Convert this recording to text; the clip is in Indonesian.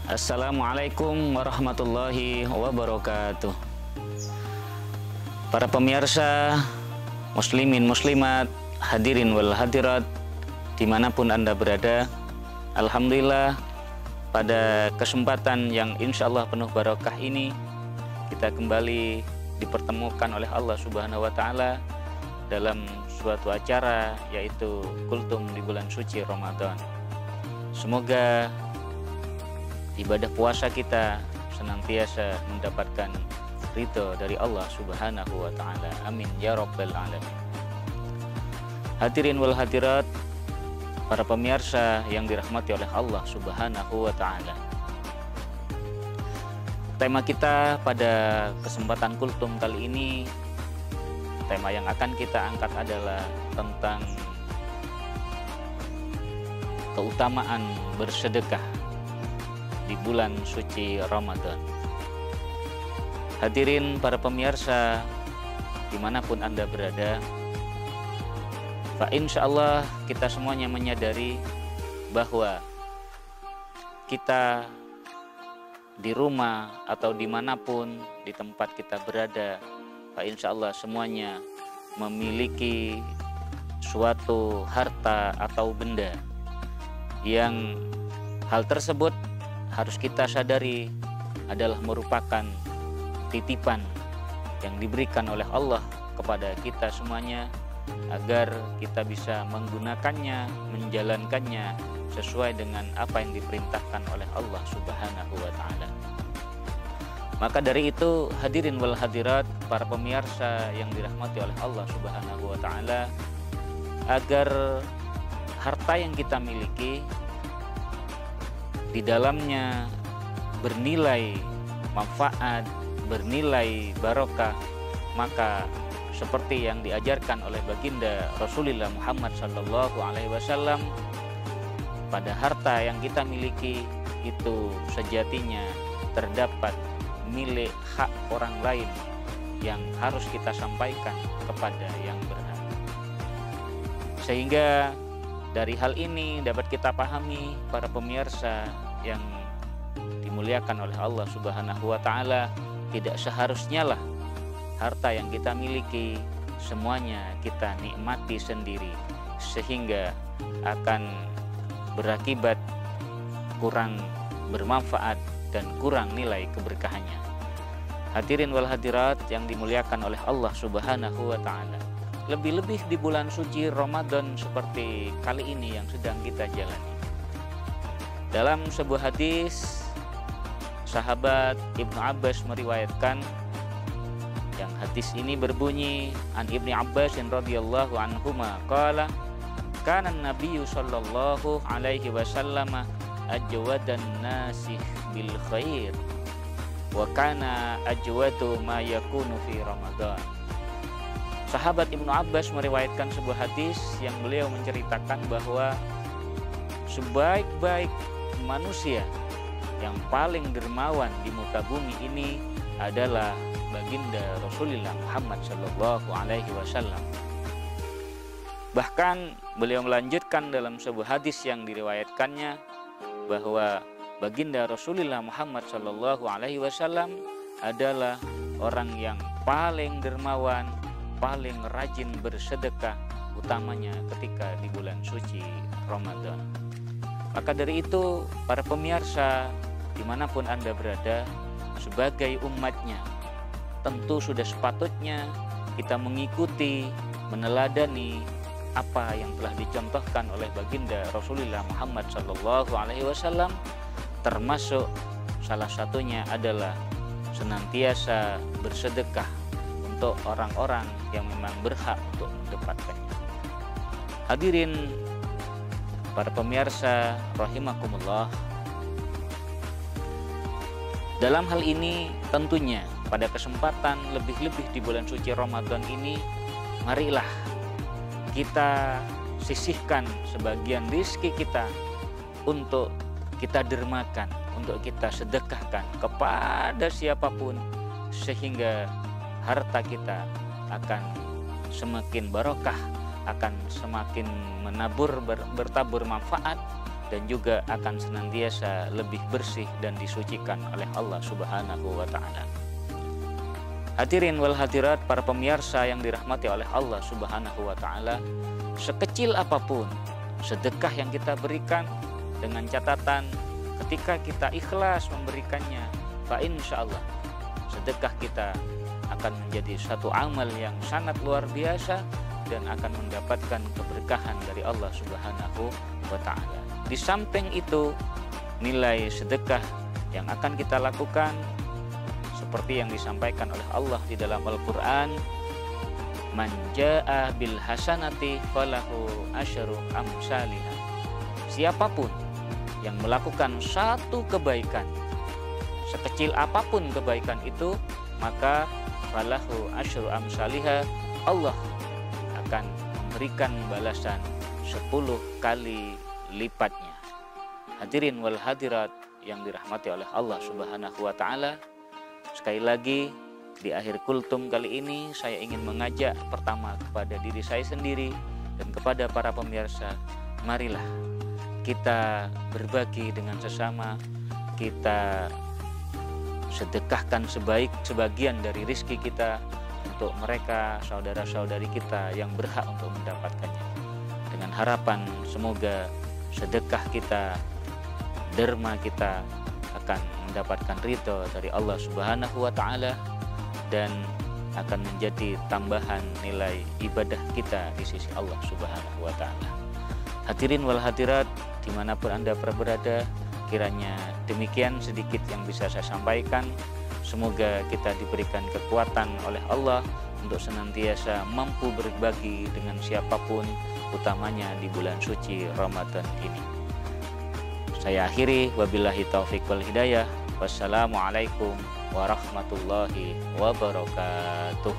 Assalamualaikum warahmatullahi wabarakatuh. Para pemirsa, muslimin muslimat, hadirin wal hadirat, dimanapun Anda berada, alhamdulillah pada kesempatan yang insya Allah penuh barokah ini, kita kembali dipertemukan oleh Allah Subhanahu wa Ta'ala dalam suatu acara, yaitu kultum di bulan suci Ramadan. Semoga ibadah puasa kita senantiasa mendapatkan ridho dari Allah Subhanahu wa Ta'ala. Amin ya rabbal alamin. Hadirin wal hadirat, para pemirsa yang dirahmati oleh Allah Subhanahu wa Ta'ala. Tema kita pada kesempatan kultum kali ini, tema yang akan kita angkat adalah tentang keutamaan bersedekah di bulan suci Ramadan. Hadirin para pemirsa dimanapun Anda berada, insya Allah kita semuanya menyadari bahwa kita di rumah atau dimanapun di tempat kita berada, insya Allah semuanya memiliki suatu harta atau benda yang hal tersebut harus kita sadari adalah merupakan titipan yang diberikan oleh Allah kepada kita semuanya, agar kita bisa menggunakannya, menjalankannya sesuai dengan apa yang diperintahkan oleh Allah Subhanahu wa Ta'ala. Maka dari itu, hadirin wal hadirat, para pemirsa yang dirahmati oleh Allah Subhanahu wa Ta'ala, agar harta yang kita miliki di dalamnya bernilai manfaat, bernilai barokah, maka seperti yang diajarkan oleh baginda Rasulullah Muhammad SAW, pada harta yang kita miliki itu sejatinya terdapat milik hak orang lain yang harus kita sampaikan kepada yang berhak. Sehingga dari hal ini dapat kita pahami, para pemirsa yang dimuliakan oleh Allah Subhanahu wa Ta'ala, tidak seharusnya lah harta yang kita miliki semuanya kita nikmati sendiri, sehingga akan berakibat kurang bermanfaat dan kurang nilai keberkahannya. Hadirin wal hadirat yang dimuliakan oleh Allah Subhanahu wa Ta'ala, lebih-lebih di bulan suci Ramadan seperti kali ini yang sedang kita jalani. Dalam sebuah hadis, sahabat Ibnu Abbas meriwayatkan, yang hadis ini berbunyi, an Ibnu Abbas radhiyallahu anhuma qala kana an-nabiyyu sallallahu alaihi wasallam ajwadan nasi bil khair wa kana ajwadu ma yakunu fi Ramadan. Sahabat Ibnu Abbas meriwayatkan sebuah hadis yang beliau menceritakan bahwa sebaik-baik manusia, yang paling dermawan di muka bumi ini adalah baginda Rasulullah Muhammad SAW. Bahkan beliau melanjutkan dalam sebuah hadis yang diriwayatkannya bahwa baginda Rasulullah Muhammad SAW adalah orang yang paling dermawan, paling rajin bersedekah, utamanya ketika di bulan suci Ramadan. Maka dari itu, para pemirsa dimanapun Anda berada, sebagai umatnya, tentu sudah sepatutnya kita mengikuti, meneladani apa yang telah dicontohkan oleh baginda Rasulullah Muhammad SAW, termasuk salah satunya adalah senantiasa bersedekah untuk orang-orang yang memang berhak untuk mendapatkannya. Hadirin para pemirsa rahimakumullah, dalam hal ini tentunya pada kesempatan lebih-lebih di bulan suci Ramadan ini, marilah kita sisihkan sebagian rizki kita untuk kita dermakan, untuk kita sedekahkan kepada siapapun, sehingga harta kita akan semakin barokah, akan semakin menabur bertabur manfaat, dan juga akan senantiasa lebih bersih dan disucikan oleh Allah Subhanahu wa taala. Hadirin wal hadirat, para pemirsa yang dirahmati oleh Allah Subhanahu wa taala, sekecil apapun sedekah yang kita berikan, dengan catatan ketika kita ikhlas memberikannya, fa insyaallah sedekah kita akan menjadi satu amal yang sangat luar biasa dan akan mendapatkan keberkahan dari Allah Subhanahu wa taala. Di samping itu, nilai sedekah yang akan kita lakukan seperti yang disampaikan oleh Allah di dalam Al-Qur'an, man jaa bil hasanati falahu asyru amsalihha. Siapapun yang melakukan satu kebaikan, sekecil apapun kebaikan itu, maka falahu asyru amsalihha, Allah akan memberikan balasan 10 kali lipatnya. Hadirin wal hadirat yang dirahmati oleh Allah Subhanahu wa taala, sekali lagi di akhir kultum kali ini saya ingin mengajak pertama kepada diri saya sendiri dan kepada para pemirsa, marilah kita berbagi dengan sesama, kita sedekahkan sebagian dari rizki kita untuk mereka, saudara-saudari kita yang berhak untuk mendapatkannya, dengan harapan semoga sedekah kita, derma kita akan mendapatkan ridho dari Allah Subhanahu wa taala dan akan menjadi tambahan nilai ibadah kita di sisi Allah Subhanahu wa taala. Hadirin wal hadirat dimanapun Anda berada, kiranya demikian sedikit yang bisa saya sampaikan. Semoga kita diberikan kekuatan oleh Allah untuk senantiasa mampu berbagi dengan siapapun, utamanya di bulan suci Ramadan ini. Saya akhiri, wabillahi taufiq wal hidayah. Wassalamualaikum warahmatullahi wabarakatuh.